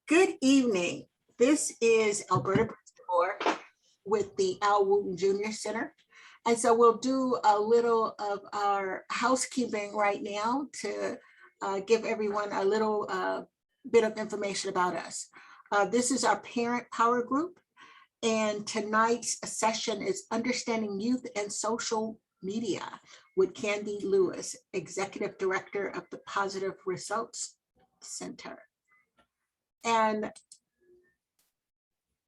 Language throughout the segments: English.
Good evening. This is Alberta Bristol with the Al Wooten Jr. Center. And so we'll do a little of our housekeeping right now to give everyone a little bit of information about us. This is our parent power group. And tonight's session is Understanding Youth and Social Media with Kandee Lewis, Executive Director of the Positive Results Center. And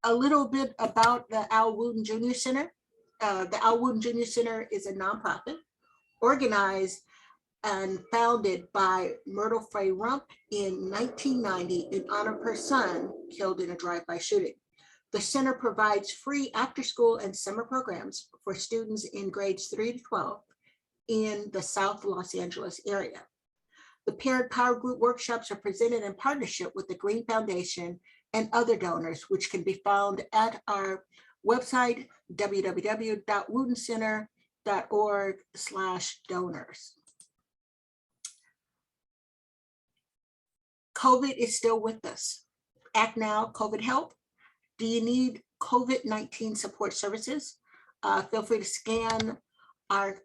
a little bit about the Al Wooten Jr. Center. The Al Wooten Jr. Center is a nonprofit organized and founded by Myrtle Faye Rump in 1990 in honor of her son killed in a drive-by shooting. The center provides free after-school and summer programs for students in grades 3 to 12 in the South Los Angeles area. The Parent Power Group workshops are presented in partnership with the Green Foundation and other donors, which can be found at our website, www.wootencenter.org/donors. COVID is still with us. Act now, COVID help. Do you need COVID-19 support services? Feel free to scan our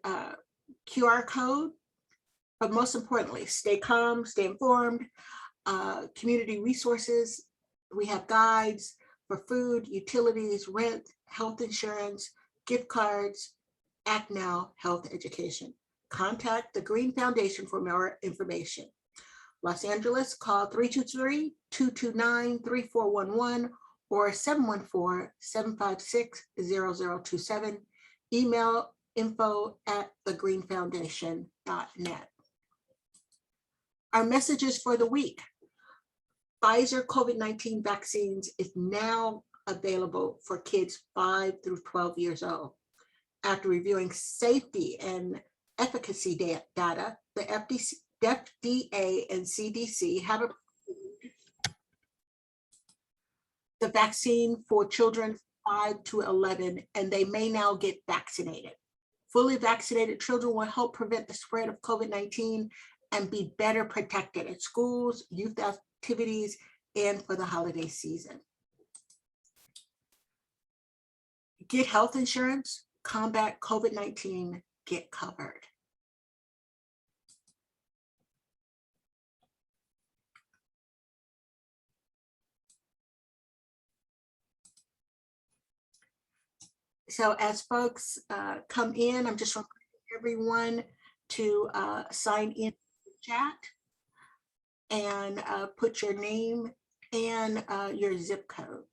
QR code. But most importantly, stay calm, stay informed. Community resources, we have guides for food, utilities, rent, health insurance, gift cards, Act Now Health Education. Contact the Green Foundation for more information. Los Angeles, call 323-229-3411 or 714-756-0027. Email info@thegreenfoundation.net. Our messages for the week. Pfizer COVID-19 vaccines is now available for kids 5 through 12 years old. After reviewing safety and efficacy data, the FDA and CDC have approved the vaccine for children 5 to 11, and they may now get vaccinated. Fully vaccinated children will help prevent the spread of COVID-19 and be better protected at schools, youth activities, and for the holiday season. Get health insurance, combat COVID-19, get covered. So as folks come in, I'm just reminding everyone to sign in the chat and put your name and your zip code.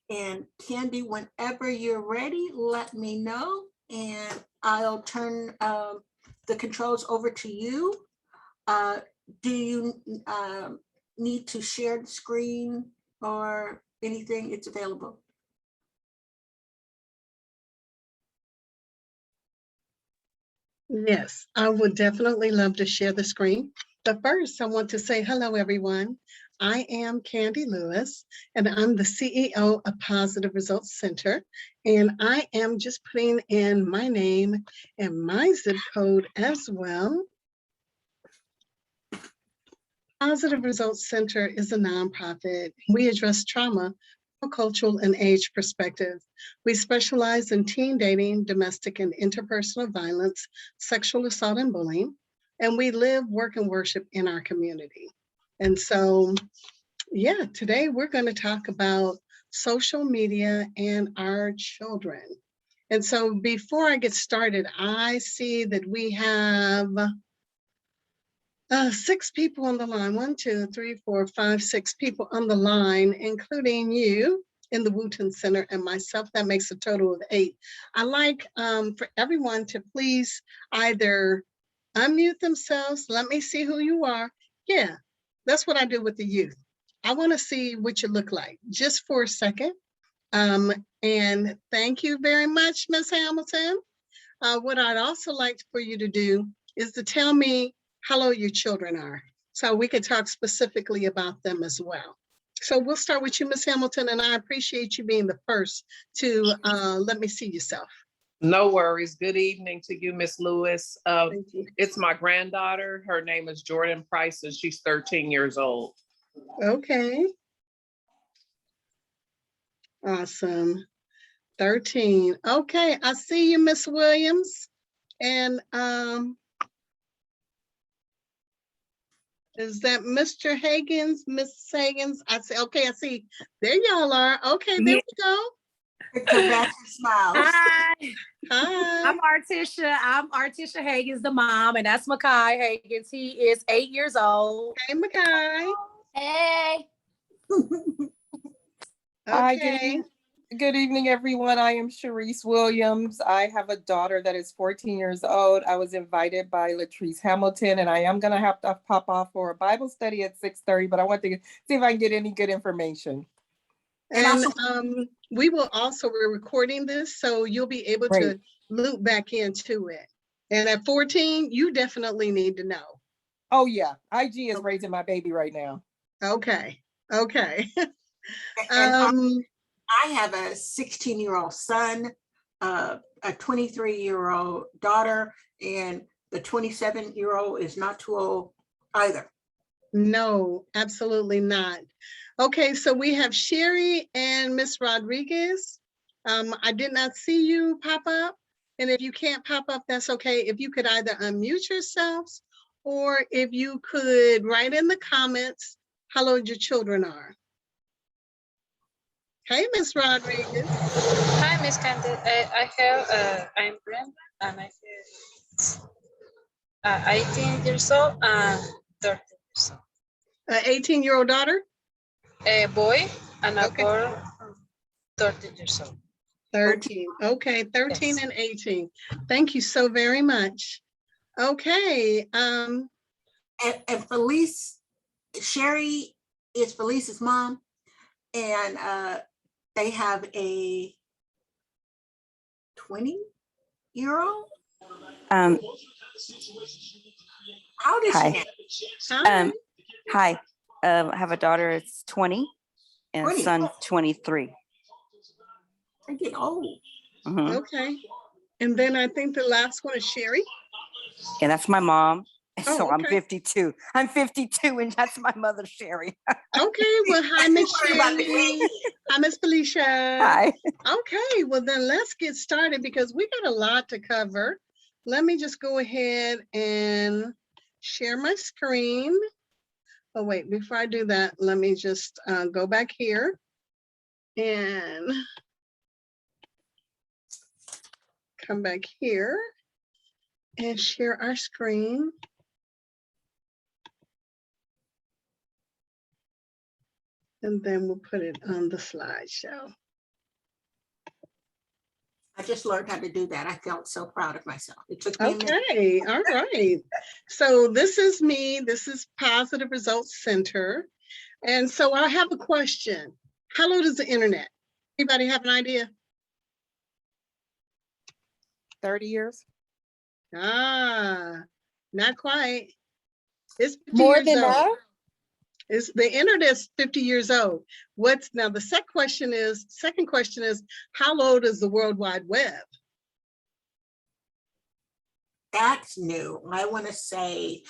And Kandee, whenever you're ready, let me know and I'll turn the controls over to you. Do you need to share the screen or anything? It's available. Yes, I would definitely love to share the screen. But first, I want to say hello, everyone. I am Kandee Lewis, and I'm the CEO of Positive Results Center. And I am just putting in my name and my zip code as well. Positive Results Center is a nonprofit. We address trauma from a cultural and age perspective. We specialize in teen dating, domestic and interpersonal violence, sexual assault and bullying, and we live, work, and worship in our community. And so, yeah, today we're going to talk about social media and our children. And so before I get started, I see that we have 6 people on the line. 1, 2, 3, 4, 5, 6 people on the line, including you in the Wooten Center and myself. That makes a total of 8. I like for everyone to please either unmute themselves. Let me see who you are. Yeah, that's what I do with the youth. I want to see what you look like just for a second. And thank you very much, Ms. Hamilton. What I'd also like for you to do is to tell me how old your children are, so we could talk specifically about them as well. So we'll start with you, Miss Hamilton, and I appreciate you being the first to let me see yourself. No worries. Good evening to you, Miss Lewis. Thank you. It's my granddaughter. Her name is Jordan Price, and she's 13 years old. Okay. Awesome. 13. Okay, I see you, Miss Williams. And is that Mr. Higgins, Miss Higgins? I say, okay, I see. There y'all are. Okay, there we go. Sebastian smiles. Hi, Hi. I'm Artisha Higgins, the mom, and that's Makai Higgins. He is 8 years old. Hey, Makai. Hey. Hi, Okay. good evening, everyone. I am Sharice Williams. I have a daughter that is 14 years old. I was invited by Latrice Hamilton, and I am going to have to pop off for a Bible study at 6:30, but I want to see if I can get any good information. And we're recording this, so you'll be able to Great. loop back into it. And at 14, you definitely need to know. Oh, yeah. IG is raising my baby right now. Okay. Okay. And I have a 16-year-old son, a 23-year-old daughter, and the 27-year-old is not too old either. No, absolutely not. Okay, so we have Sherry and Miss Rodriguez. I did not see you pop up. And if you can't pop up, that's okay. If you could either unmute yourselves or if you could write in the comments how old your children are. Hey, Miss Rodriguez. Hi, Miss Kandee. I'm Brenda, and I have 18 years old and 13 years old. An 18-year-old daughter? A boy and a Okay. girl, 13 years old. 13. Okay, 13 Yes. and 18. Thank you so very much. Okay. And Felice, Sherry is Felice's mom, and they have a 20-year-old. How old is Hi. she Hi. Hi, I have a daughter, it's 20, and a 20. son, 23. They're getting old. Mhm. Okay. And then I think the last one is Sherry. Yeah, that's my mom. Oh, So I'm okay. 52. I'm 52, and that's my mother, Sherry. Okay, well, hi, Miss Sorry about the Sherry. Hi, Miss Felicia. Hi. Okay, well then let's get started because we got a lot to cover. Let me just go ahead and share my screen. Oh wait, before I do that, let me just go back here and come back here and share our screen. And then we'll put it on the slideshow. I just learned how to do that. I felt so proud of myself. It took me a minute. Okay, all right. So this is me. This is Positive Results Center. And so I have a question. How old is the internet? Anybody have an idea? 30 years. Ah, not quite. It's 50 More years than old. that? It's the internet's 50 years old. What's now the second question is, how old is the World Wide Web? That's new. I want to say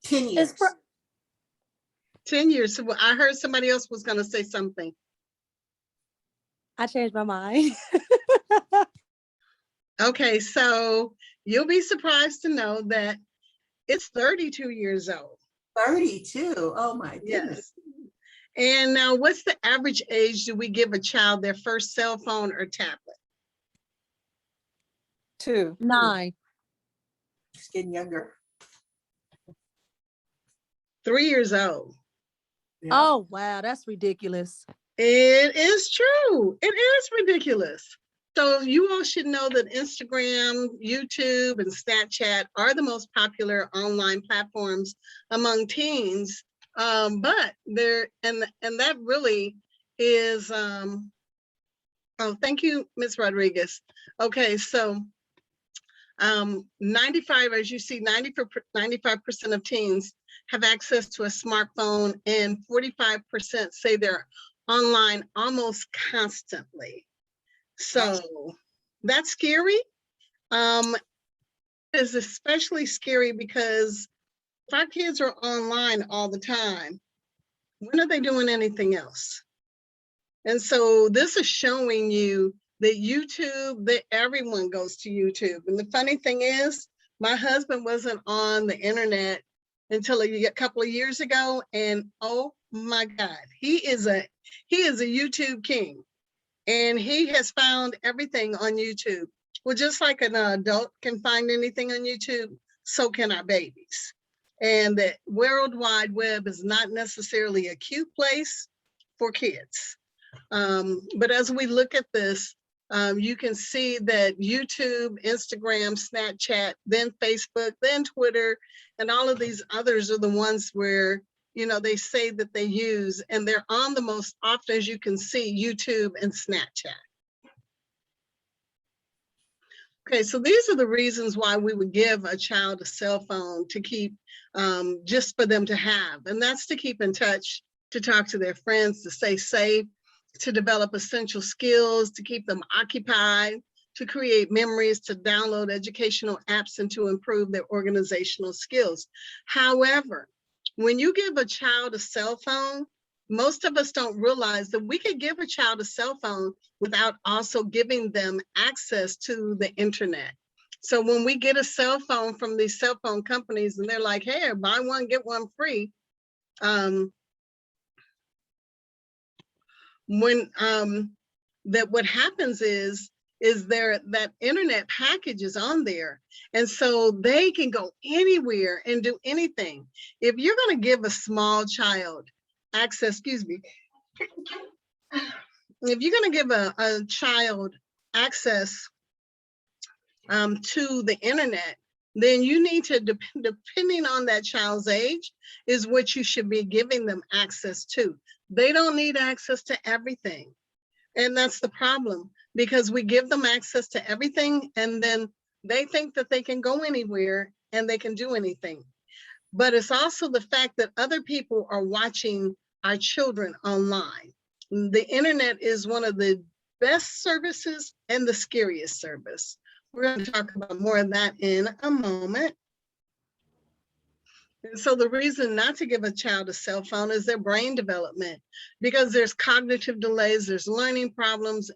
10 years. 10 years. So I heard somebody else was going to say something. I changed my mind. Okay, so you'll be surprised to know that it's 32 years old. 32. Oh my goodness. Yes. And now what's the average age do we give a child their first cell phone or tablet? 2. 9. It's getting younger. 3 years old. Yeah. Oh, wow. That's ridiculous. It is true. It is ridiculous. So you all should know that Instagram, YouTube, and Snapchat are the most popular online platforms among teens. But they're and that really is oh, thank you, Ms. Rodriguez. Okay, so 95, as you see, 95% of teens have access to a smartphone, and 45% say they're online almost constantly. So that's scary. It's especially scary because if our kids are online all the time, when are they doing anything else? And so this is showing you that YouTube, that everyone goes to YouTube. And the funny thing is, my husband wasn't on the internet until a couple of years ago. And oh my God, he is a YouTube king. And he has found everything on YouTube. Well, just like an adult can find anything on YouTube, so can our babies. And the World Wide Web is not necessarily a cute place for kids. But as we look at this, you can see that YouTube, Instagram, Snapchat, then Facebook, then Twitter, and all of these others are the ones where, you know, they say that they use, and they're on the most often, as you can see, YouTube and Snapchat. Okay, so these are the reasons why we would give a child a cell phone to keep, just for them to have, and that's to keep in touch, to talk to their friends, to stay safe, to develop essential skills, to keep them occupied, to create memories, to download educational apps, and to improve their organizational skills. However, when you give a child a cell phone, most of us don't realize that we could give a child a cell phone without also giving them access to the internet. So when we get a cell phone from these cell phone companies and they're like, hey, buy one, get one free, what happens is that internet package is on there, and so they can go anywhere and do anything. If you're going to give a small child access, if you're going to give a child access to the internet, then you need to, depending on that child's age, is what you should be giving them access to. They don't need access to everything. And that's the problem, because we give them access to everything and then they think that they can go anywhere and they can do anything. But it's also the fact that other people are watching our children online. The internet is one of the best services and the scariest service. We're going to talk about more of that in a moment. And so the reason not to give a child a cell phone is their brain development, because there's cognitive delays, there's learning problems,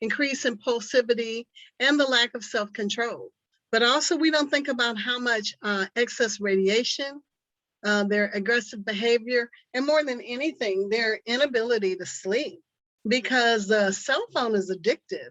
increased impulsivity, and the lack of self-control. But also we don't think about how much excess radiation, their aggressive behavior, and more than anything, their inability to sleep, because the cell phone is addictive.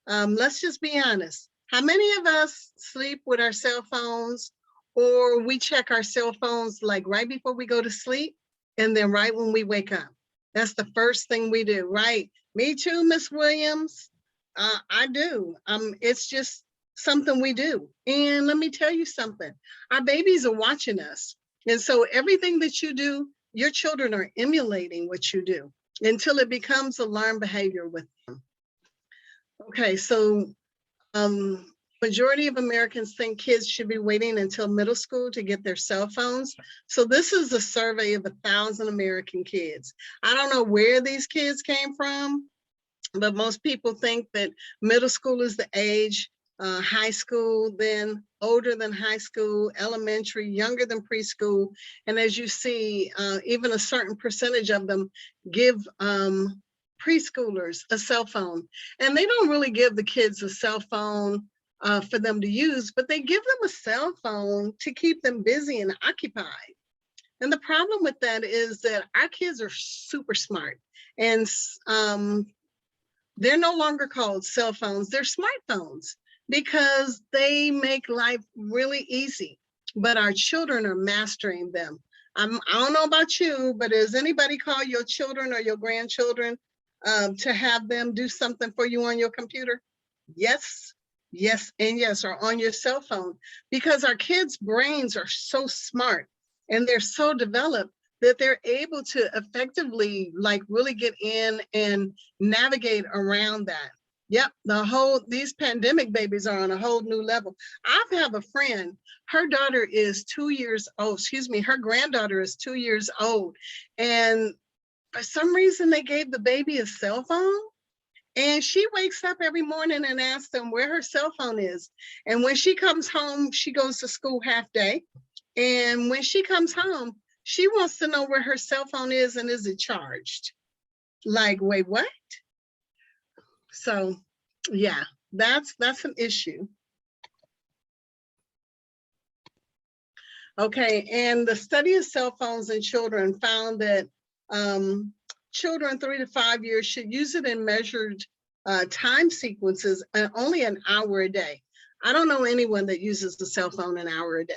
Let's just be honest. How many of us sleep with our cell phones, or we check our cell phones like right before we go to sleep and then right when we wake up? That's the first thing we do, right? Me too, Miss Williams. I do. It's just something we do. And let me tell you something. Our babies are watching us. And so everything that you do, your children are emulating what you do until it becomes a learned behavior with them. Okay, so majority of Americans think kids should be waiting until middle school to get their cell phones. So this is a survey of 1,000 American kids. I don't know where these kids came from, but most people think that middle school is the age, high school, then older than high school, elementary, younger than preschool. And as you see, even a certain percentage of them give preschoolers a cell phone. And they don't really give the kids a cell phone for them to use, but they give them a cell phone to keep them busy and occupied. And the problem with that is that our kids are super smart, and they're no longer called cell phones, they're smartphones, because they make life really easy, but our children are mastering them. I don't know about you, but does anybody call your children or your grandchildren to have them do something for you on your computer? Yes, yes, and yes, or on your cell phone, because our kids' brains are so smart and they're so developed that they're able to effectively, like, really get in and navigate around that. Yep, these pandemic babies are on a whole new level. I have a friend, her daughter is 2 years old, excuse me, her granddaughter is 2 years old. And for some reason they gave the baby a cell phone. And she wakes up every morning and asks them where her cell phone is. And when she comes home, she goes to school half day. And when she comes home, she wants to know where her cell phone is and is it charged? Like, wait, what? So yeah, that's an issue. Okay, and the study of cell phones in children found that children 3 to 5 years should use it in measured time sequences and only an hour a day. I don't know anyone that uses the cell phone an hour a day.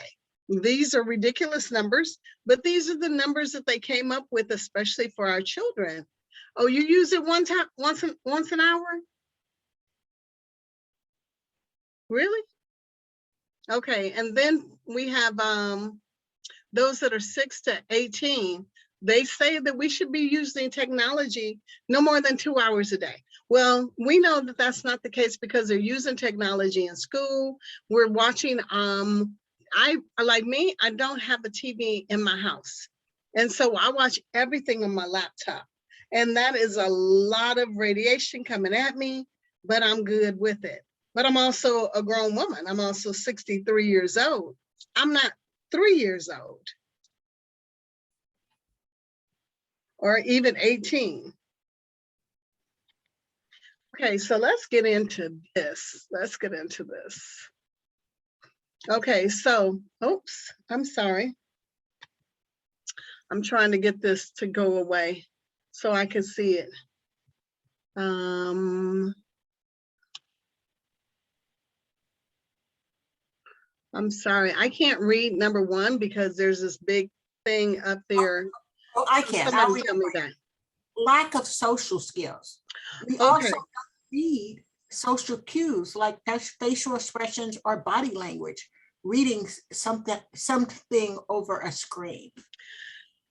These are ridiculous numbers, but these are the numbers that they came up with, especially for our children. Oh, you use it once an hour? Really? Okay, and then we have those that are 6 to 18. They say that we should be using technology no more than 2 hours a day. Well, we know that that's not the case because they're using technology in school. We're watching, like me, I don't have a TV in my house. And so I watch everything on my laptop. And that is a lot of radiation coming at me, but I'm good with it. But I'm also a grown woman. I'm also 63 years old. I'm not 3 years old. Or even 18. Okay, so let's get into this. Okay, so, oops, I'm sorry. I'm trying to get this to go away so I can see it. I'm sorry, I can't read number 1 because there's this big thing up there. Oh, I can. Somebody tell me that. Lack of social skills. We Okay. also read social cues like facial expressions or body language, reading something over a screen.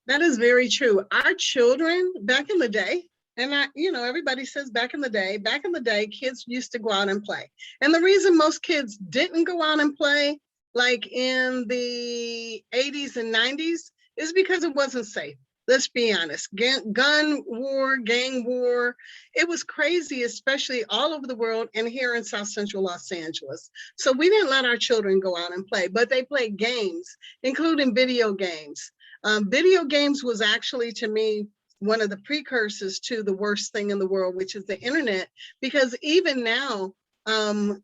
That is very true. Our children back in the day, and everybody says back in the day, kids used to go out and play. And the reason most kids didn't go out and play, like in the 80s and 90s, is because it wasn't safe. Let's be honest. Gun war, gang war, it was crazy, especially all over the world and here in South Central Los Angeles. So we didn't let our children go out and play, but they played games, including video games. Video games was actually, to me, one of the precursors to the worst thing in the world, which is the internet, because even now,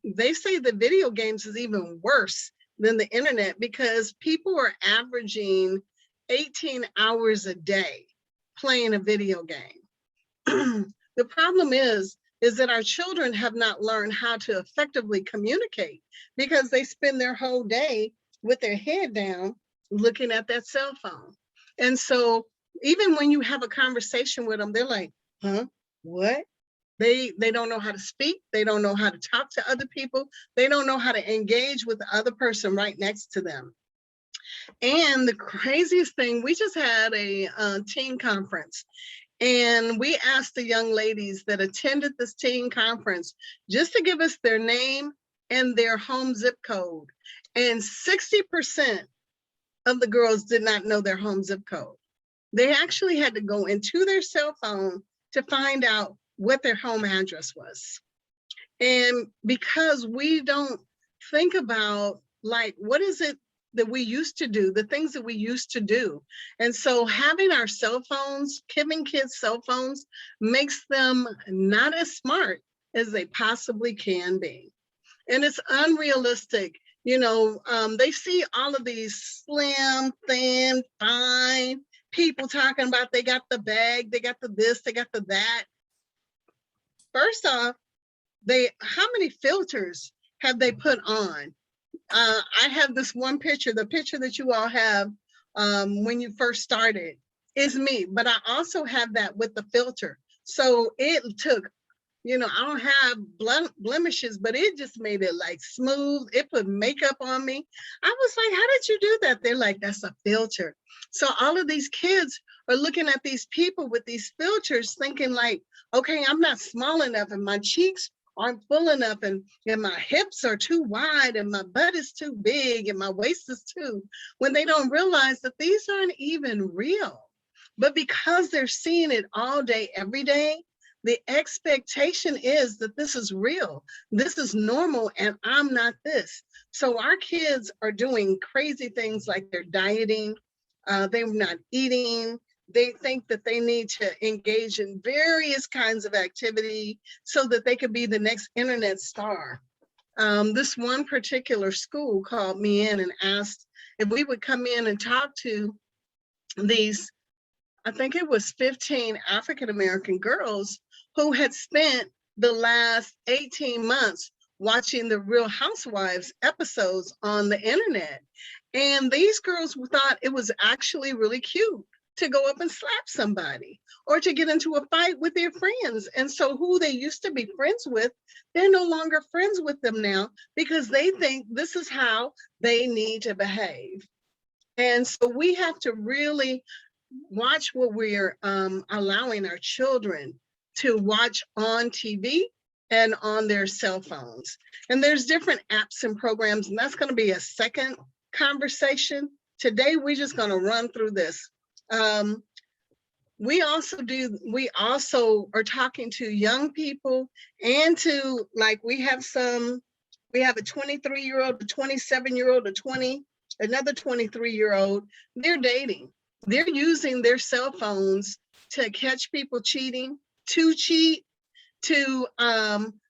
they say that video games is even worse than the internet because people are averaging 18 hours a day playing a video game. The problem is that our children have not learned how to effectively communicate because they spend their whole day with their head down looking at that cell phone. And so even when you have a conversation with them, they're like, huh, what? They don't know how to speak. They don't know how to talk to other people. They don't know how to engage with the other person right next to them. And the craziest thing, we just had a teen conference, and we asked the young ladies that attended this teen conference just to give us their name and their home zip code. And 60% of the girls did not know their home zip code. They actually had to go into their cell phone to find out what their home address was. And because we don't think about, like, what is it that we used to do, the things that we used to do. And so having our cell phones, giving kids cell phones, makes them not as smart as they possibly can be. And it's unrealistic. They see all of these slim, thin, fine people talking about they got the bag, they got the this, they got the that. First off, how many filters have they put on? I have this one picture, the picture that you all have when you first started is me, but I also have that with the filter. So it took, I don't have blemishes, but it just made it like smooth. It put makeup on me. I was like, how did you do that? They're like, that's a filter. So all of these kids are looking at these people with these filters thinking like, okay, I'm not small enough and my cheeks aren't full enough, and my hips are too wide, and my butt is too big, and my waist is too, when they don't realize that these aren't even real. But because they're seeing it all day, every day, the expectation is that this is real, this is normal, and I'm not this. So our kids are doing crazy things like they're dieting, they're not eating. They think that they need to engage in various kinds of activity so that they could be the next internet star. This one particular school called me in and asked if we would come in and talk to these, I think it was 15 African-American girls who had spent the last 18 months watching the Real Housewives episodes on the internet. And these girls thought it was actually really cute to go up and slap somebody or to get into a fight with their friends. And so who they used to be friends with, they're no longer friends with them now because they think this is how they need to behave. And so we have to really watch what we're allowing our children to watch on TV and on their cell phones. And there's different apps and programs, and that's going to be a second conversation. Today, we're just going to run through this. We also are talking to young people and to, like, we have a 23-year-old, a 27-year-old, another 23-year-old, they're dating. They're using their cell phones to catch people cheating, to cheat, to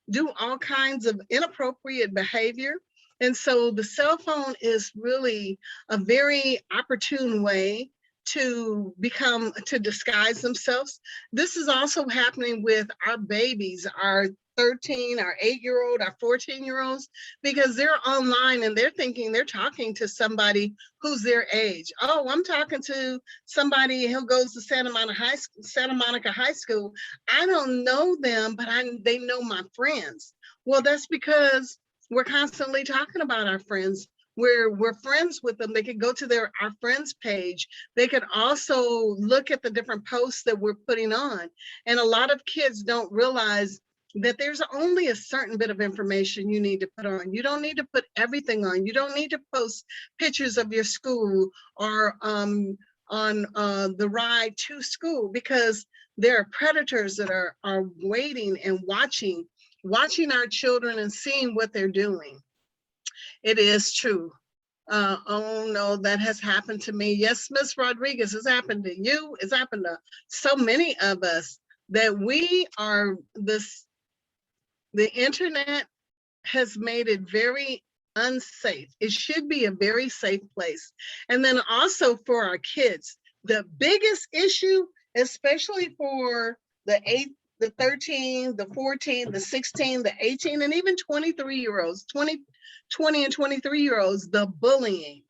do all kinds of inappropriate behavior. And so the cell phone is really a very opportune way to disguise themselves. This is also happening with our babies, our 13, our 8-year-old, our 14-year-olds, because they're online and they're thinking they're talking to somebody who's their age. Oh, I'm talking to somebody who goes to Santa Monica High School. I don't know them, but they know my friends. Well, that's because we're constantly talking about our friends. We're friends with them. They could go to our friends page. They could also look at the different posts that we're putting on. And a lot of kids don't realize that there's only a certain bit of information you need to put on. You don't need to put everything on. You don't need to post pictures of your school or on the ride to school, because there are predators that are waiting and watching our children and seeing what they're doing. It is true. Oh no, that has happened to me. Yes, Miss Rodriguez, it's happened to you. It's happened to so many of us that the internet has made it very unsafe. It should be a very safe place. And then also for our kids, the biggest issue, especially for the 8, the 13, the 14, the 16, the 18, and even 23-year-olds, 20 and 23-year-olds, the bullying.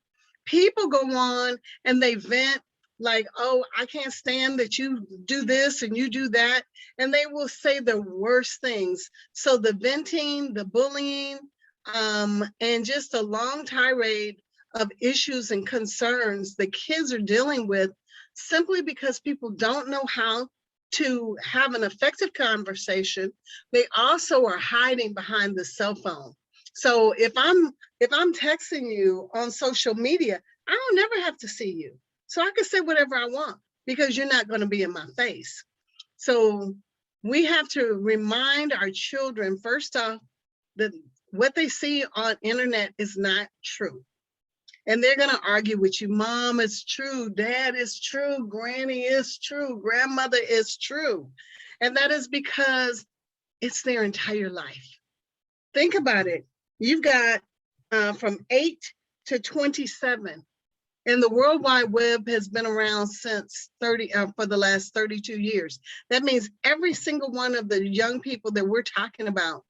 People go on and they vent like, oh, I can't stand that you do this and you do that. And they will say the worst things. So the venting, the bullying, and just a long tirade of issues and concerns the kids are dealing with simply because people don't know how to have an effective conversation. They also are hiding behind the cell phone. So if I'm texting you on social media, I don't never have to see you. So I can say whatever I want because you're not going to be in my face. So we have to remind our children, first off, that what they see on internet is not true. And they're going to argue with you. Mom is true. Dad is true. Granny is true. Grandmother is true. And that is because it's their entire life. Think about it. You've got from 8 to 27. And the World Wide Web has been around since for the last 32 years. That means every single one of the young people that we're talking about,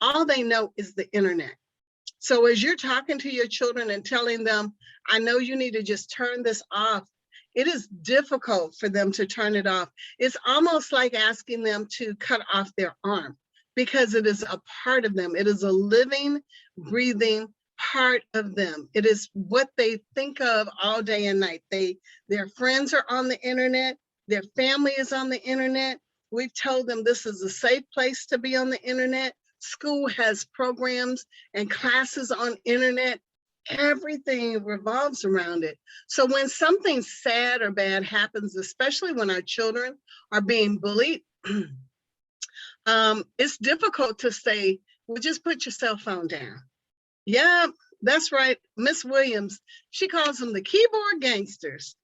all they know is the internet. So as you're talking to your children and telling them, I know you need to just turn this off, it is difficult for them to turn it off. It's almost like asking them to cut off their arm because it is a part of them. It is a living, breathing part of them. It is what they think of all day and night. Their friends are on the internet. Their family is on the internet. We've told them this is a safe place to be on the internet. school has programs and classes on internet. Everything revolves around it. So when something sad or bad happens, especially when our children are being bullied, it's difficult to say, well, just put your cell phone down. Yeah, that's right. Miss Williams, she calls them the keyboard gangsters.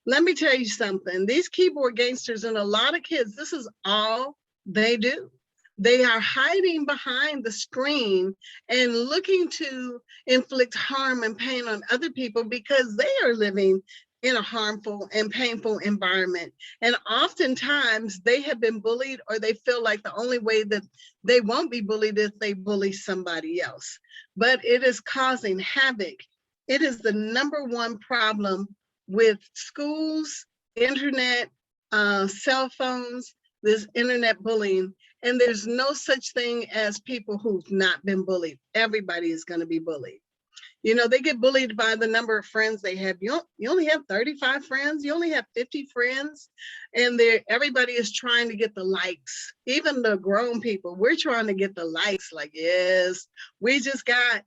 Let me tell you something. These keyboard gangsters and a lot of kids, this is all they do. They are hiding behind the screen and looking to inflict harm and pain on other people because they are living in a harmful and painful environment. And oftentimes they have been bullied, or they feel like the only way that they won't be bullied is they bully somebody else. But it is causing havoc. It is the #1 problem with schools, internet, cell phones, this internet bullying. And there's no such thing as people who've not been bullied. Everybody is going to be bullied. You know, they get bullied by the number of friends they have. You only have 35 friends. You only have 50 friends. And everybody is trying to get the likes. Even the grown people, we're trying to get the likes. Like, yes, we just got.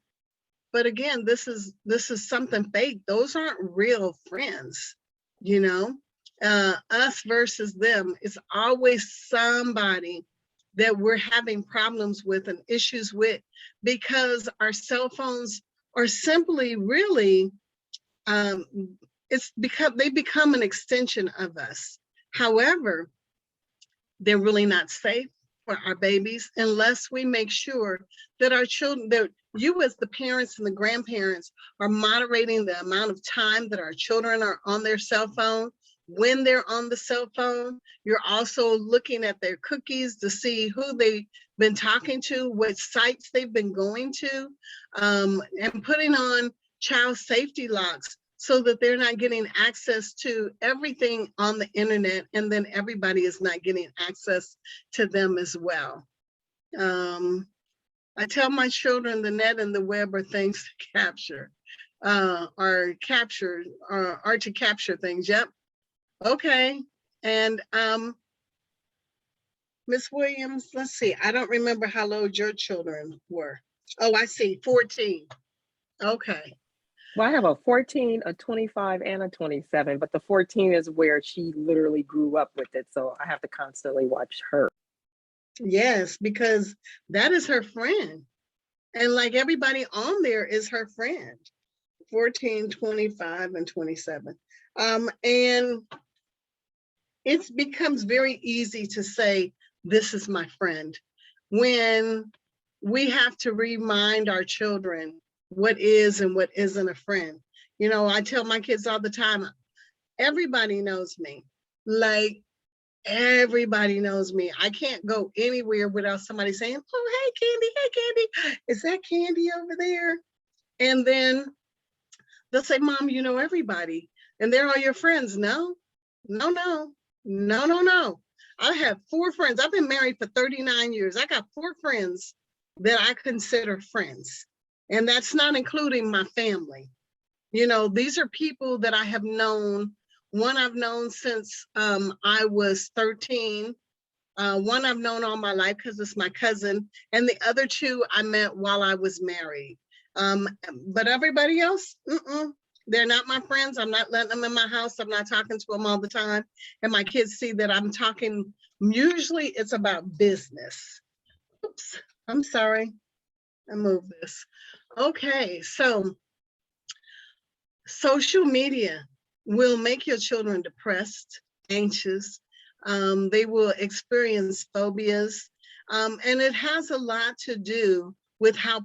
But again, this is something fake. Those aren't real friends, you know. Us versus them. It's always somebody that we're having problems with and issues with, because our cell phones are simply really, they become an extension of us. However, they're really not safe for our babies unless we make sure that our children, that you as the parents and the grandparents are moderating the amount of time that our children are on their cell phone. When they're on the cell phone, you're also looking at their cookies to see who they've been talking to, what sites they've been going to, and putting on child safety locks so that they're not getting access to everything on the internet, and then everybody is not getting access to them as well. I tell my children the net and the web are things to capture, are to capture things. Yep. Okay. And Miss Williams, let's see. I don't remember how old your children were. Oh, I see, 14. Okay. Well, I have a 14, a 25, and a 27, but the 14 is where she literally grew up with it. So I have to constantly watch her. Yes, because that is her friend. And like everybody on there is her friend. 14, 25, and 27. And it becomes very easy to say, this is my friend, when we have to remind our children what is and what isn't a friend. You know, I tell my kids all the time, everybody knows me. Like, everybody knows me. I can't go anywhere without somebody saying, oh, hey, Kandee, is that Kandee over there? And then they'll say, Mom, you know everybody, and they're all your friends. No. I have 4 friends. I've been married for 39 years. I got 4 friends that I consider friends. And that's not including my family. You know, these are people that I have known. One I've known since I was 13. One I've known all my life because it's my cousin. And the other 2 I met while I was married. But everybody else, they're not my friends. I'm not letting them in my house. I'm not talking to them all the time. And my kids see that I'm talking, usually it's about business. Oops, I'm sorry. I moved this. Okay, so social media will make your children depressed, anxious. They will experience phobias. And it has a lot to do with how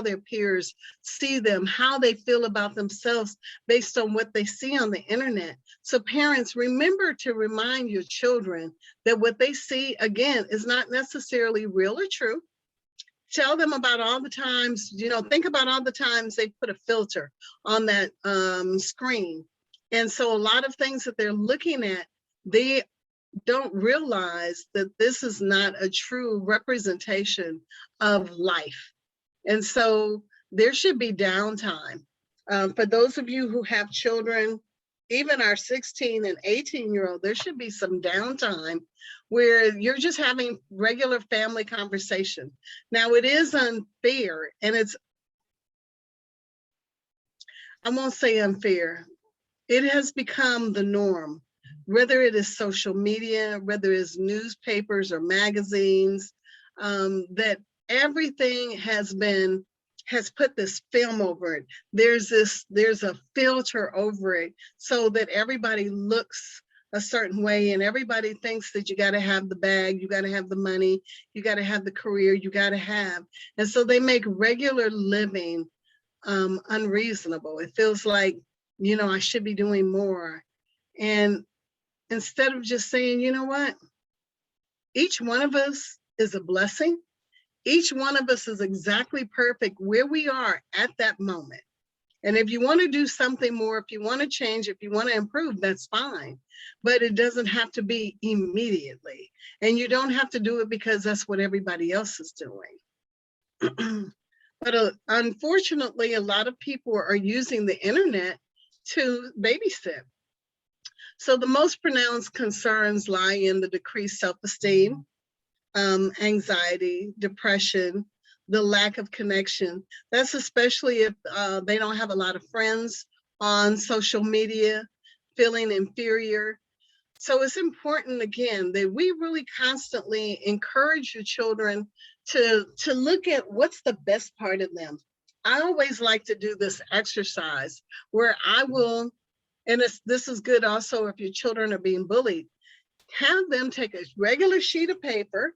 their peers see them, how they feel about themselves based on what they see on the internet. So parents, remember to remind your children that what they see, again, is not necessarily real or true. Tell them about all the times, think about all the times they put a filter on that screen. And so a lot of things that they're looking at, they don't realize that this is not a true representation of life. And so there should be downtime. For those of you who have children even our 16 and 18-year-old, there should be some downtime where you're just having regular family conversation. Now, it is unfair, and I won't say unfair. It has become the norm, whether it is social media, whether it's newspapers or magazines, that everything has put this film over it. There's a filter over it so that everybody looks a certain way, and everybody thinks that you got to have the bag, you got to have the money, you got to have the career, you got to have. And so they make regular living unreasonable. It feels like, I should be doing more. And instead of just saying, you know what, each one of us is a blessing. Each one of us is exactly perfect where we are at that moment. And if you want to do something more, if you want to change, if you want to improve, that's fine. But it doesn't have to be immediately. And you don't have to do it because that's what everybody else is doing. But unfortunately, a lot of people are using the internet to babysit. So the most pronounced concerns lie in the decreased self-esteem, anxiety, depression, the lack of connection. That's especially if they don't have a lot of friends on social media, feeling inferior. So it's important, again, that we really constantly encourage your children to look at what's the best part of them. I always like to do this exercise where I will, and this is good also if your children are being bullied, have them take a regular sheet of paper,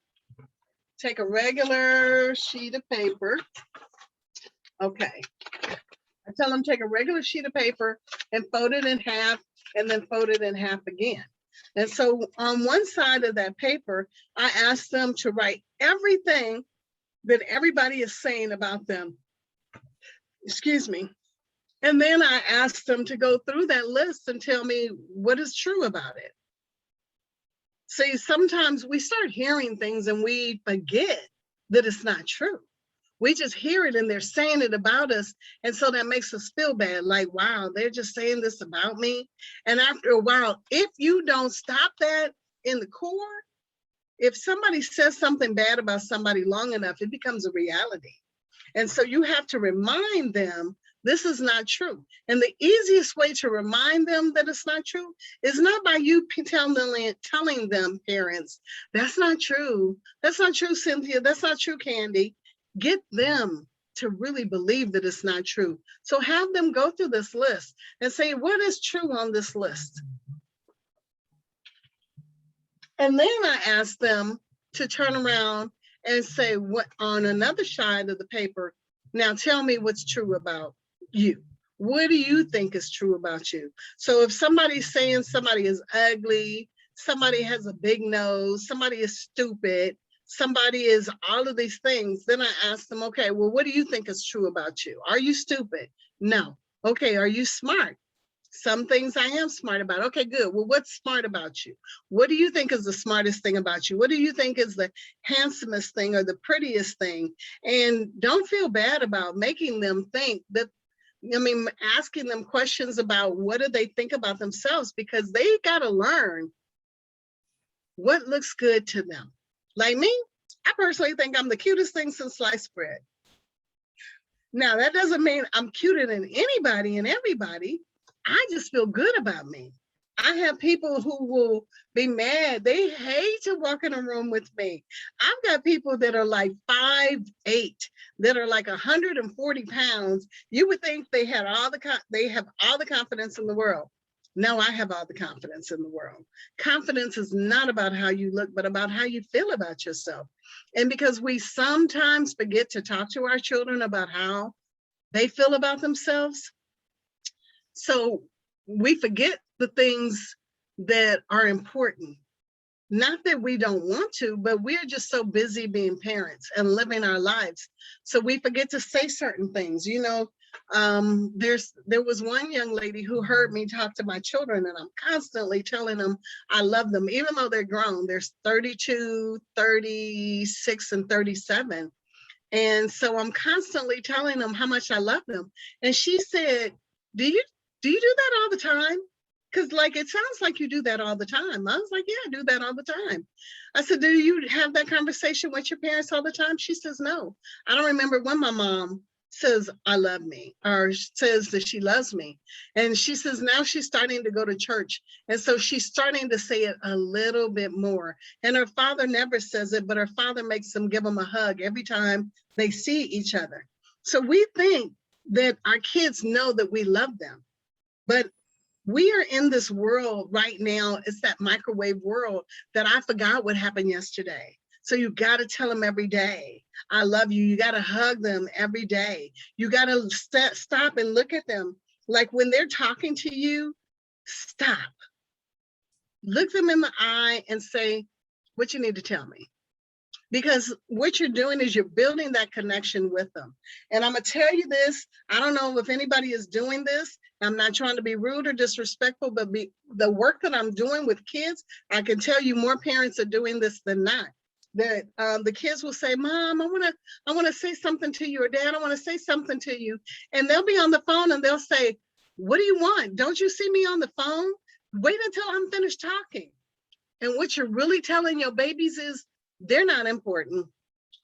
Okay. I tell them take a regular sheet of paper and fold it in half and then fold it in half again. And so on one side of that paper, I ask them to write everything that everybody is saying about them. Excuse me. And then I ask them to go through that list and tell me what is true about it. See, sometimes we start hearing things and we forget that it's not true. We just hear it and they're saying it about us. And so that makes us feel bad. Like, wow, they're just saying this about me. And after a while, if you don't stop that in the core, if somebody says something bad about somebody long enough, it becomes a reality. And so you have to remind them this is not true. And the easiest way to remind them that it's not true is not by you telling them, parents, that's not true. That's not true, Cynthia. That's not true, Kandee. Get them to really believe that it's not true. So have them go through this list and say, what is true on this list? And then I ask them to turn around and say, what on another side of the paper, now tell me what's true about you. What do you think is true about you? So if somebody's saying somebody is ugly, somebody has a big nose, somebody is stupid, somebody is all of these things, then I ask them, okay, well, what do you think is true about you? Are you stupid? No. Okay, are you smart? Some things I am smart about. Okay, good. Well, what's smart about you? What do you think is the smartest thing about you? What do you think is the handsomest thing or the prettiest thing? And don't feel bad about making them think that, asking them questions about what do they think about themselves, because they got to learn what looks good to them. Like me, I personally think I'm the cutest thing since sliced bread. Now, that doesn't mean I'm cuter than anybody and everybody. I just feel good about me. I have people who will be mad. They hate to walk in a room with me. I've got people that are like 5'8", that are like 140 pounds. You would think they have all the confidence in the world. No, I have all the confidence in the world. Confidence is not about how you look, but about how you feel about yourself. And because we sometimes forget to talk to our children about how they feel about themselves, so we forget the things that are important. Not that we don't want to, but we're just so busy being parents and living our lives. So we forget to say certain things. There was one young lady who heard me talk to my children, and I'm constantly telling them I love them, even though they're grown. They're 32, 36, and 37. And so I'm constantly telling them how much I love them. And she said, do you do that all the time? Because like, it sounds like you do that all the time. I was like, yeah, I do that all the time. I said, do you have that conversation with your parents all the time? She says, no. I don't remember when my mom says, I love me, or says that she loves me. And she says, now she's starting to go to church. And so she's starting to say it a little bit more. And her father never says it, but her father makes them give them a hug every time they see each other. So we think that our kids know that we love them, but we are in this world right now. It's that microwave world that I forgot what happened yesterday. So you got to tell them every day, I love you. You got to hug them every day. You got to stop and look at them. Like when they're talking to you, stop. Look them in the eye and say, what you need to tell me. Because what you're doing is you're building that connection with them. And I'm gonna tell you this, I don't know if anybody is doing this. I'm not trying to be rude or disrespectful, but the work that I'm doing with kids, I can tell you more parents are doing this than not. That the kids will say, Mom, I wanna say something to you, or Dad, I wanna say something to you. And they'll be on the phone and they'll say, what do you want? Don't you see me on the phone? Wait until I'm finished talking. And what you're really telling your babies is, they're not important.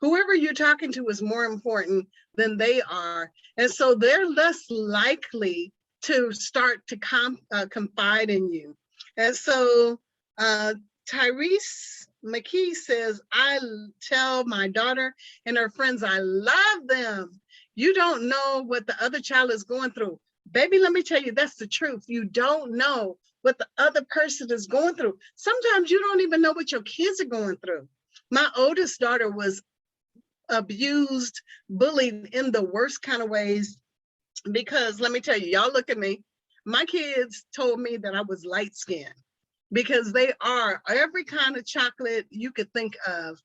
Whoever you're talking to is more important than they are. And so they're less likely to start to confide in you. And so Tyrese McKee says, I tell my daughter and her friends, I love them. You don't know what the other child is going through. Baby, let me tell you, that's the truth. You don't know what the other person is going through. Sometimes you don't even know what your kids are going through. My oldest daughter was abused, bullied in the worst kind of ways, because let me tell you, y'all look at me. My kids told me that I was light skinned because they are every kind of chocolate you could think of.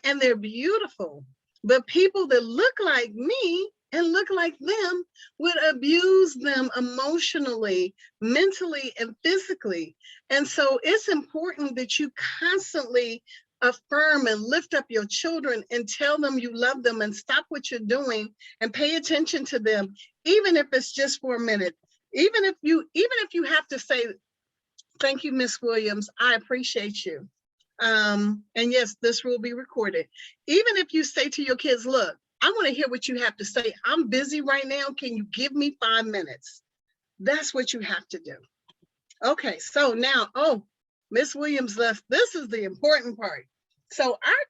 And they're beautiful. But people that look like me and look like them would abuse them emotionally, mentally, and physically. And so it's important that you constantly affirm and lift up your children and tell them you love them and stop what you're doing and pay attention to them, even if it's just for a minute. Even if you have to say, thank you, Miss Williams, I appreciate you. And yes, this will be recorded. Even if you say to your kids, look, I want to hear what you have to say. I'm busy right now. Can you give me 5 minutes? That's what you have to do. Okay, so now, Miss Williams left. This is the important part. So our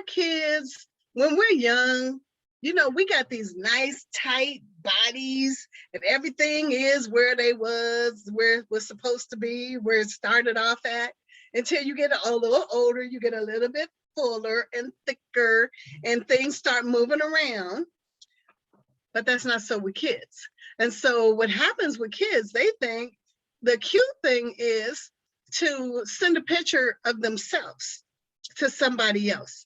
kids, when we're young, you know, we got these nice tight bodies and everything is where it was supposed to be, where it started off at. Until you get a little older, you get a little bit fuller and thicker and things start moving around. But that's not so with kids. And so what happens with kids, they think the cute thing is to send a picture of themselves to somebody else.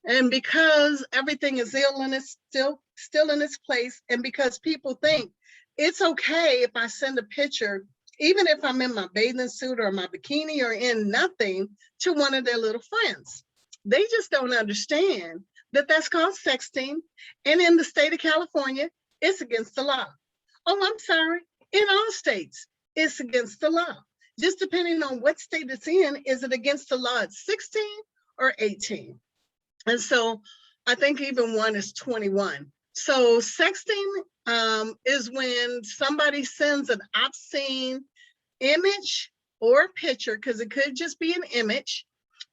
And because everything is ill and it's still in its place, and because people think it's okay if I send a picture, even if I'm in my bathing suit or my bikini or in nothing, to one of their little friends. They just don't understand that that's called sexting. And in the state of California, it's against the law. Oh, I'm sorry. In all states, it's against the law. Just depending on what state it's in, is it against the law at 16 or 18? And so I think even one is 21. So sexting is when somebody sends an obscene image or picture, because it could just be an image.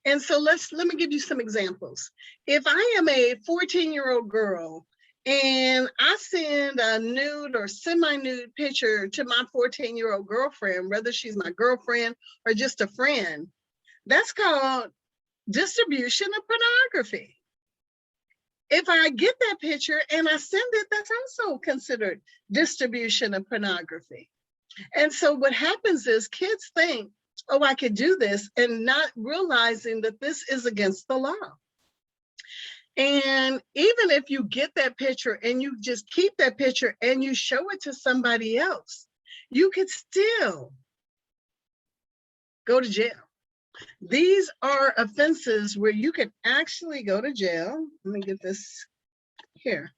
And so let me give you some examples. If I am a 14-year-old girl and I send a nude or semi-nude picture to my 14-year-old girlfriend, whether she's my girlfriend or just a friend, that's called distribution of pornography. If I get that picture and I send it, that's also considered distribution of pornography. And so what happens is kids think, oh, I could do this, and not realizing that this is against the law. And even if you get that picture and you just keep that picture and you show it to somebody else, you could still go to jail. These are offenses where you can actually go to jail. Let me get this here.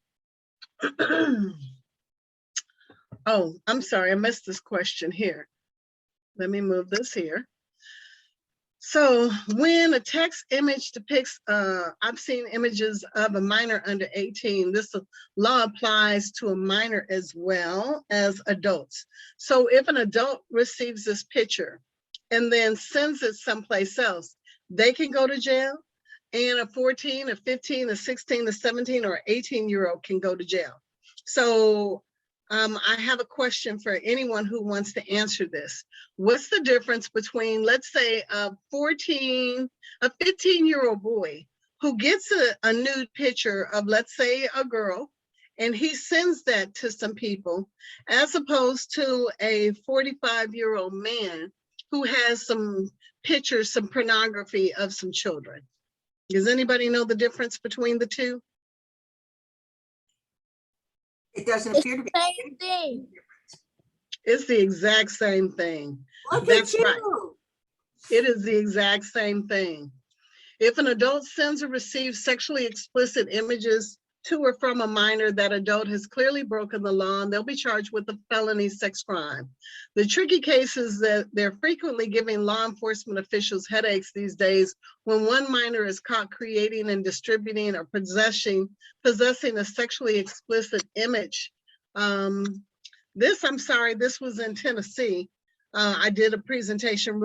Oh, I'm sorry, I missed this question here. Let me move this here. So when a text image depicts, I've seen images of a minor under 18, this law applies to a minor as well as adults. So if an adult receives this picture and then sends it someplace else, they can go to jail, and a 14, a 15, a 16, a 17, or 18-year-old can go to jail. So I have a question for anyone who wants to answer this. What's the difference between, let's say, a 15-year-old boy who gets a nude picture of, let's say, a girl, and he sends that to some people, as opposed to a 45-year-old man who has some pictures, some pornography of some children? Does anybody know the difference between the two? It doesn't appear to be. Same thing. It's the exact same thing. Look That's at you. right. It is the exact same thing. If an adult sends or receives sexually explicit images to or from a minor, that adult has clearly broken the law and they'll be charged with a felony sex crime. The tricky case is that they're frequently giving law enforcement officials headaches these days when one minor is caught creating and distributing or possessing a sexually explicit image. I'm sorry, this was in Tennessee. I did a presentation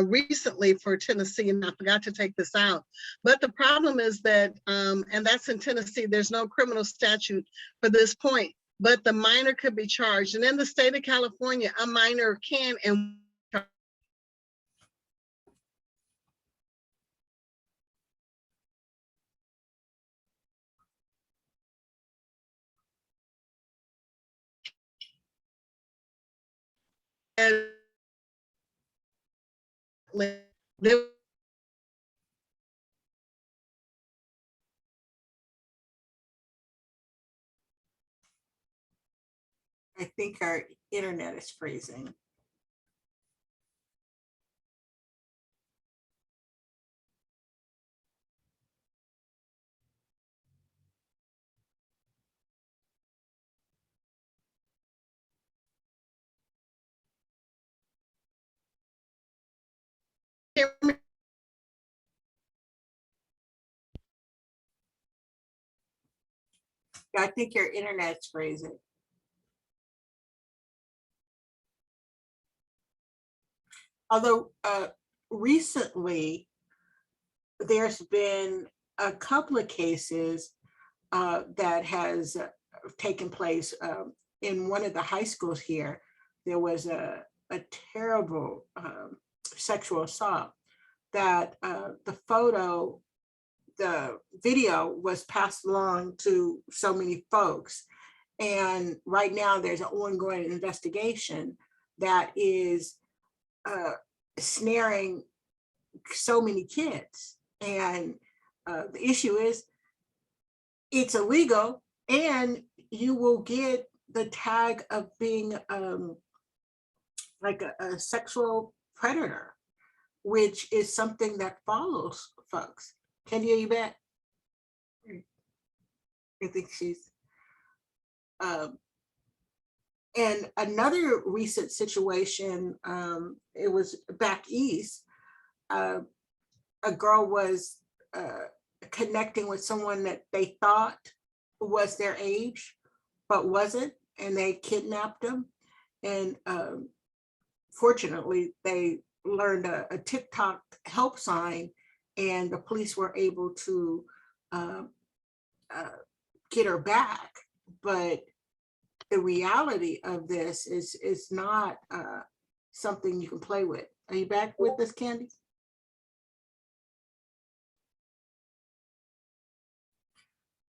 recently for Tennessee, and I forgot to take this out. But the problem is that, and that's in Tennessee, there's no criminal statute for this point, but the minor could be charged. And in the state of California, a minor can and there. I think our internet is freezing. I think your internet's freezing. Although recently there's been a couple of cases that has taken place in one of the high schools here. There was a terrible sexual assault that the video was passed along to so many folks. And right now there's an ongoing investigation that is snaring so many kids. And the issue is it's illegal, and you will get the tag of being like a sexual predator, which is something that follows folks. Kandee, you bet? I think she's and another recent situation, it was back east, a girl was connecting with someone that they thought was their age, but wasn't, and they kidnapped them. And fortunately, they learned a TikTok help sign, and the police were able to get her back. But the reality of this is not something you can play with. Are you back with us, Kandee?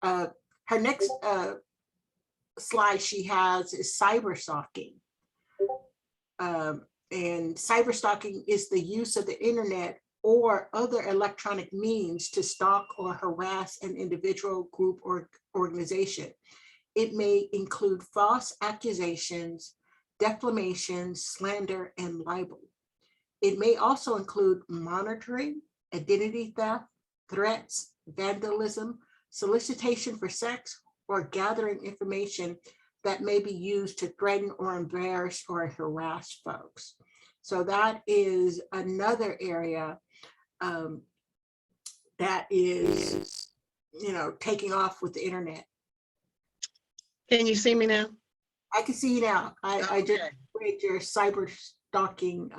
Her next slide she has is cyber stalking. And cyber stalking is the use of the internet or other electronic means to stalk or harass an individual, group, or organization. It may include false accusations, defamation, slander, and libel. It may also include monitoring, identity theft, threats, vandalism, solicitation for sex, or gathering information that may be used to threaten or embarrass or harass folks. So that is another area that is, taking off with the internet. Can you see me now? I can see you now. I just Okay. read your cyber stalking.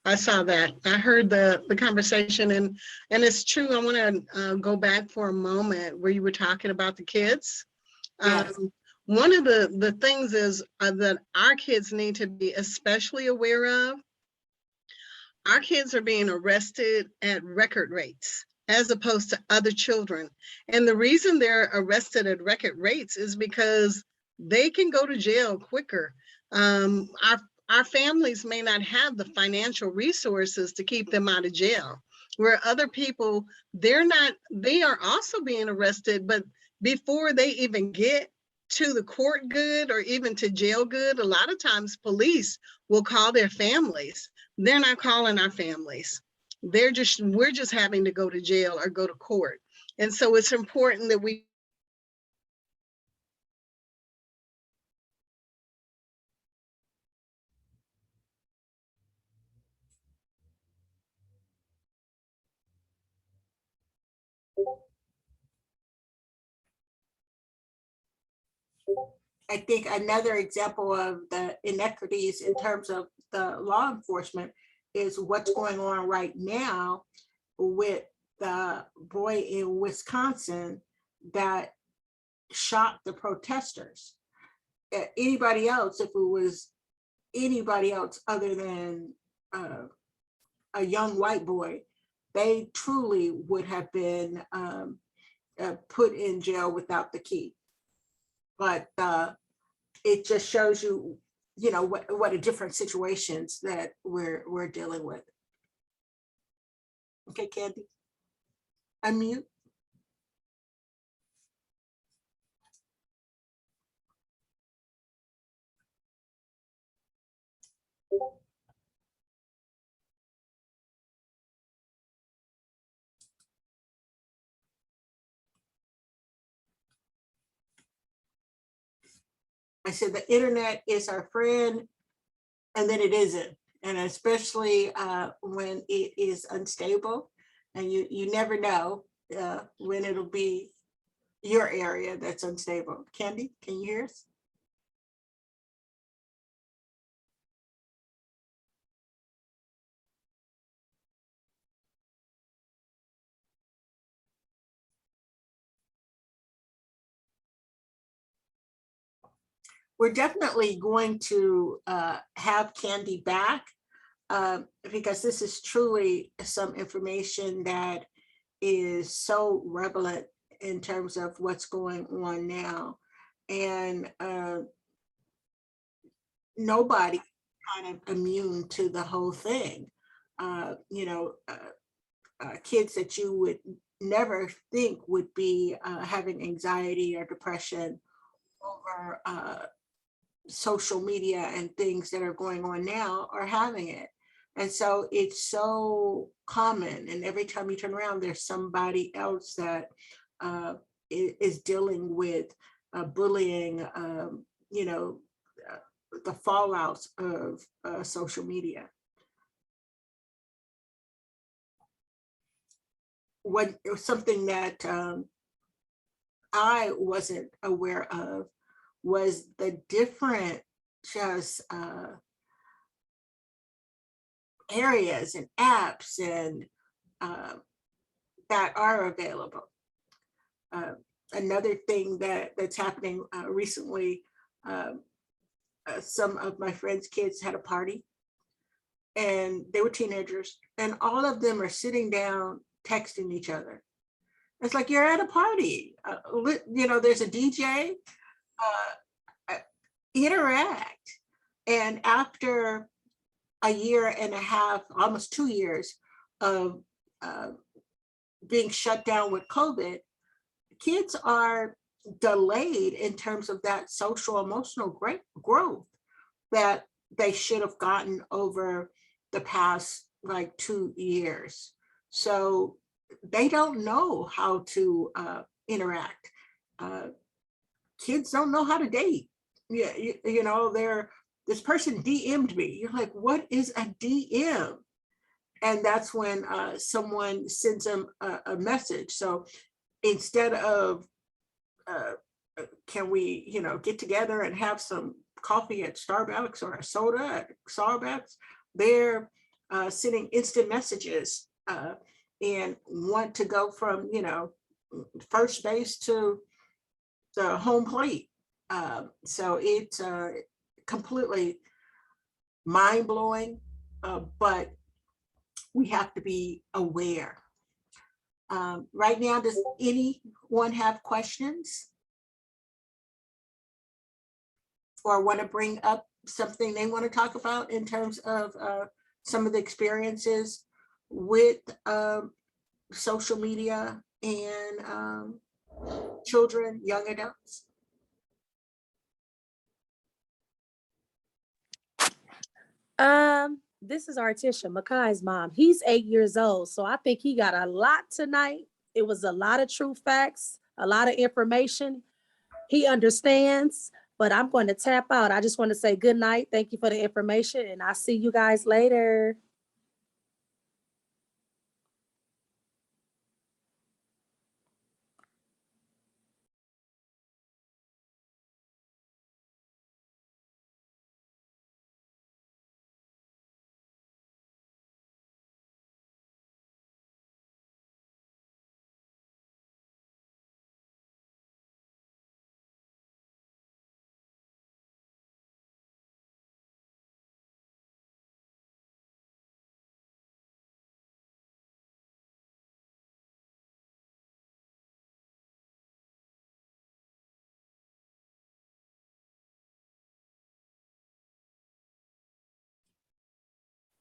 I saw that. I heard the conversation, and it's true. I want to go back for a moment where you were talking about the kids. Yes. One of the things is that our kids need to be especially aware of. Our kids are being arrested at record rates as opposed to other children. And the reason they're arrested at record rates is because they can go to jail quicker. Our families may not have the financial resources to keep them out of jail, where other people, they are also being arrested, but before they even get to the court good or even to jail good, a lot of times police will call their families. They're not calling our families. We're just having to go to jail or go to court. And so it's important that we I think another example of the inequities in terms of the law enforcement is what's going on right now with the boy in Wisconsin that shot the protesters. Anybody else, if it was anybody else other than a young white boy, they truly would have been put in jail without the key. But it just shows you, what a different situations that we're dealing with. Okay, Kandee, unmute. I said the internet is our friend, and then it isn't. And especially when it is unstable, and you never know when it'll be your area that's unstable. Kandee, can you hear us? We're definitely going to have Kandee back because this is truly some information that is so relevant in terms of what's going on now. And nobody kind of immune to the whole thing. Kids that you would never think would be having anxiety or depression over social media and things that are going on now are having it. And so it's so common, and every time you turn around, there's somebody else that is dealing with bullying, the fallouts of social media. Something that I wasn't aware of was the different just areas and apps and that are available. Another thing that's happening recently, some of my friends' kids had a party, and they were teenagers, and all of them are sitting down texting each other. It's like, you're at a party, there's a DJ, interact. And after a year and a half, almost 2 years of being shut down with COVID, kids are delayed in terms of that social emotional growth that they should have gotten over the past like 2 years. So they don't know how to interact. kids don't know how to date. Yeah, you know, this person DM'd me. You're like, what is a DM? And that's when someone sends them a message. So instead of, can we, you know, get together and have some coffee at Starbucks or a soda at Starbucks, they're sending instant messages and want to go from, you know, first base to the home plate. So it's completely mind blowing, but we have to be aware. Right now, does anyone have questions? Or want to bring up something they want to talk about in terms of some of the experiences with social media and children, young adults? This is Artisha, Makai's mom. He's 8 years old, so I think he got a lot tonight. It was a lot of true facts, a lot of information. He understands, but I'm going to tap out. I just want to say good night. Thank you for the information, and I'll see you guys later.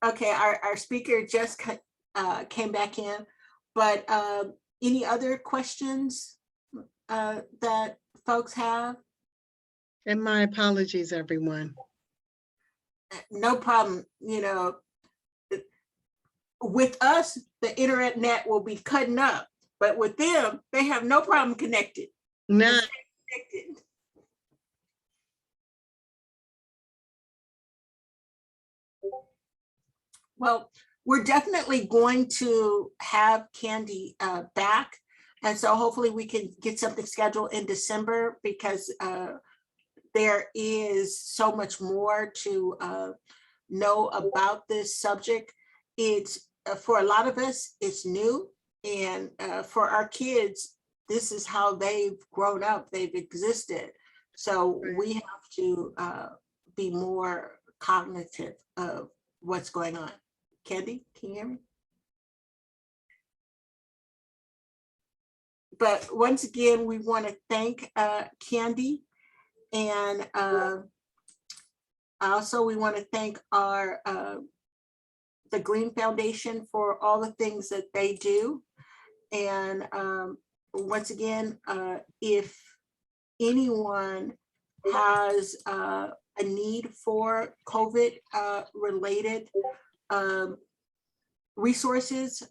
Okay, our speaker just came back in, but any other questions that folks have? And my apologies, everyone. No problem. You know, with us, the internet net will be cutting up, but with them, they have no problem connected. No, Connected. Well, we're definitely going to have Kandee back. And so hopefully we can get something scheduled in December, because there is so much more to know about this subject. It's for a lot of us, it's new. And for our kids, this is how they've grown up, they've existed. So we have to be more cognitive of what's going on. Kandee, can you hear me? But once again, we want to thank Kandee, and also we want to thank our the Green Foundation for all the things that they do. And once again, if anyone has a need for COVID related resources,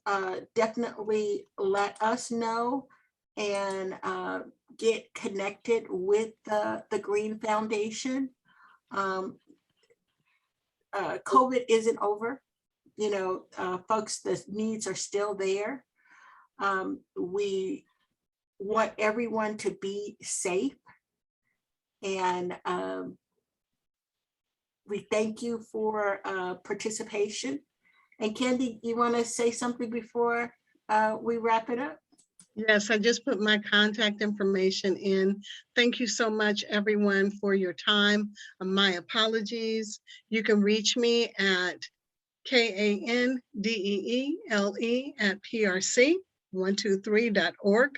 definitely let us know and get connected with the Green Foundation. COVID isn't over. You know, folks, the needs are still there. We want everyone to be safe, and we thank you for participation. And Kandee, you want to say something before we wrap it up? yes, I just put my contact information in. Thank you so much, everyone, for your time. My apologies. You can reach me at kandeele@prc123.org,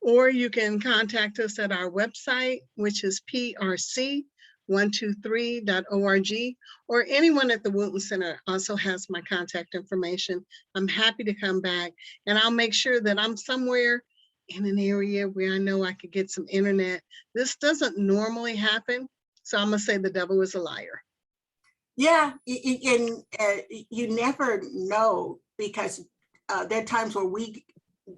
or you can contact us at our website, which is prc123.org, or anyone at the Wooten Center also has my contact information. I'm happy to come back, and I'll make sure that I'm somewhere in an area where I know I could get some internet. This doesn't normally happen, so I'm gonna say the devil is a liar. Yeah, and you never know, because there are times where we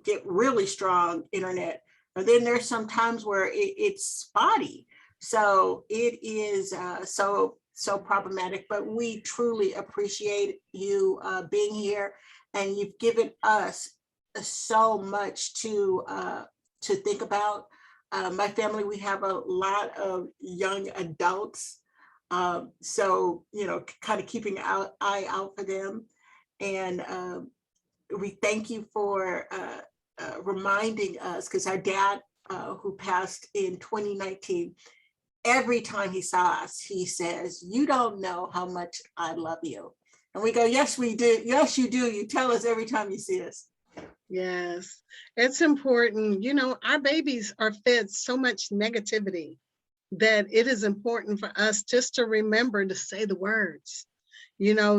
get really strong internet And then there's some times where it's spotty. So it is so problematic, but we truly appreciate you being here, and you've given us so much to think about. My family, we have a lot of young adults, so kind of keeping an eye out for them, and we thank you for reminding us, because our dad, who passed in 2019, every time he saw us, he says, "You don't know how much I love you." And we go, "Yes, we do. Yes, you do. You tell us every time you see us." Yes, it's important. Our babies are fed so much negativity that it is important for us just to remember to say the words.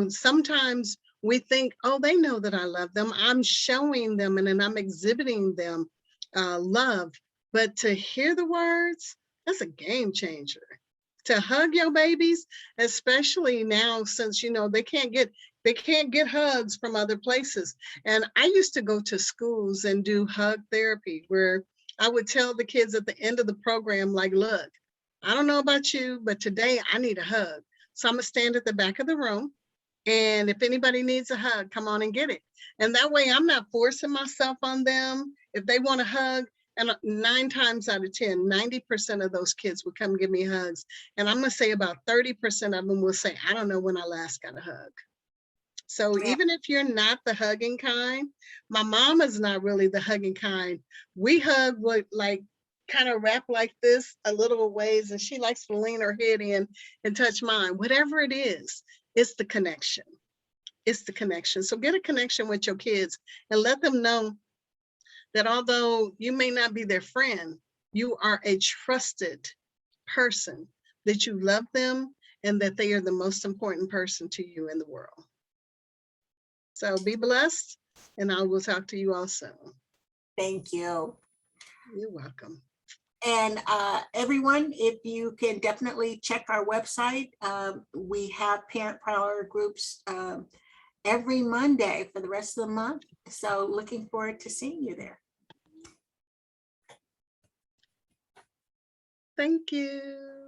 Sometimes we think, oh, they know that I love them. I'm showing them and then I'm exhibiting them love. But to hear the words, that's a game changer. To hug your babies, especially now, since they can't get hugs from other places. And I used to go to schools and do hug therapy, where I would tell the kids at the end of the program, like, look, I don't know about you, but today I need a hug. So I'm gonna stand at the back of the room, and if anybody needs a hug, come on and get it. And that way I'm not forcing myself on them. If they want a hug, and 9 times out of 10, 90% of those kids would come give me hugs. And I'm gonna say about 30% of them will say, I don't know when I last got a hug. So Yeah. even if you're not the hugging kind, my mom is not really the hugging kind. We hug with kind of wrap like this a little ways, and she likes to lean her head in and touch mine. Whatever it is, it's the connection. It's the connection. So get a connection with your kids and let them know that although you may not be their friend, you are a trusted person, that you love them, and that they are the most important person to you in the world. So be blessed, and I will talk to you all soon. Thank you. You're welcome. And everyone, if you can definitely check our website. We have parent power groups every Monday for the rest of the month. So looking forward to seeing you there. Thank you.